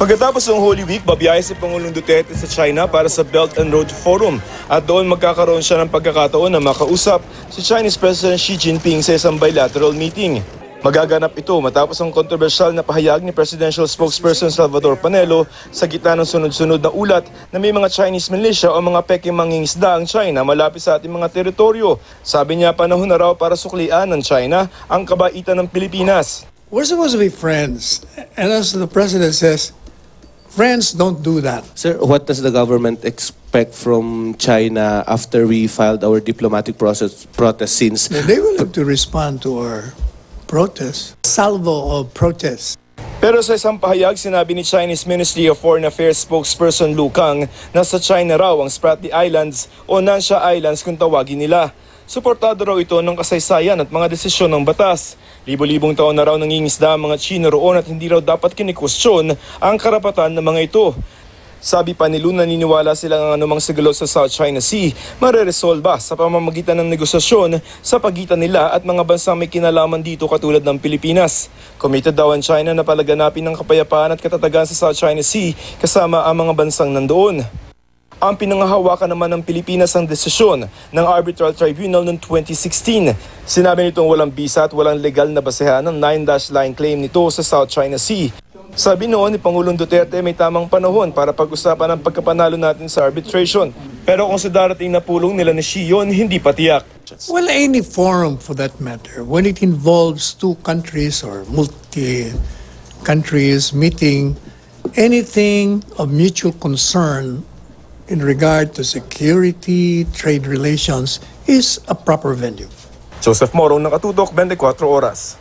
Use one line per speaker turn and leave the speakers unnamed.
Pagkatapos ng Holy Week, babiyahe si Pangulong Duterte sa China para sa Belt and Road Forum at doon magkakaroon siya ng pagkakataon na makausap si Chinese President Xi Jinping sa isang bilateral meeting. Magaganap ito matapos ang kontrobersyal na pahayag ni Presidential Spokesperson Salvador Panelo sa gitna ng sunod-sunod na ulat na may mga Chinese militia o mga peking mangingisda ang China malapit sa ating mga teritoryo. Sabi niya panahon na raw para suklian ng China ang kabaitan ng Pilipinas.
We're supposed to be friends, and as the President says, friends don't do that.
Sir, what does the government expect from China after we filed our diplomatic protest since...
They will have to respond to our protest, salvo of protest.
Pero sa isang pahayag, sinabi ni Chinese Ministry of Foreign Affairs spokesperson Lu Kang na sa China raw ang Spratly Islands o Nansha Islands kung tawagin nila. Suportado raw ito ng kasaysayan at mga desisyon ng batas. Libo-libong taon na raw nangingisda ang mga Chino roon at hindi raw dapat kinikwestiyon ang karapatan ng mga ito. Sabi pa ni Lu, naniniwala silang ang anumang sigalo sa South China Sea mareresolba sa pamamagitan ng negosasyon sa pagitan nila at mga bansang may kinalaman dito katulad ng Pilipinas. Committed daw ang China na palaganapin ng kapayapaan at katatagan sa South China Sea kasama ang mga bansang nandoon. Ang pinanghahawakan naman ng Pilipinas ang desisyon ng Arbitral Tribunal noong 2016. Sinabi nitong walang bisa at walang legal na basehan ng 9-dash line claim nito sa South China Sea. Sabi noon ni Pangulong Duterte may tamang panahon para pag-usapan ang pagkapanalo natin sa arbitration. Pero kung sa darating na pulong nila ni Xi yun, hindi pa tiyak.
Well, any forum for that matter, when it involves two countries or multi-countries meeting, anything of mutual concern in regard to security, trade relations is a proper venue.
Joseph Morong, Nakatutok, 24 Oras.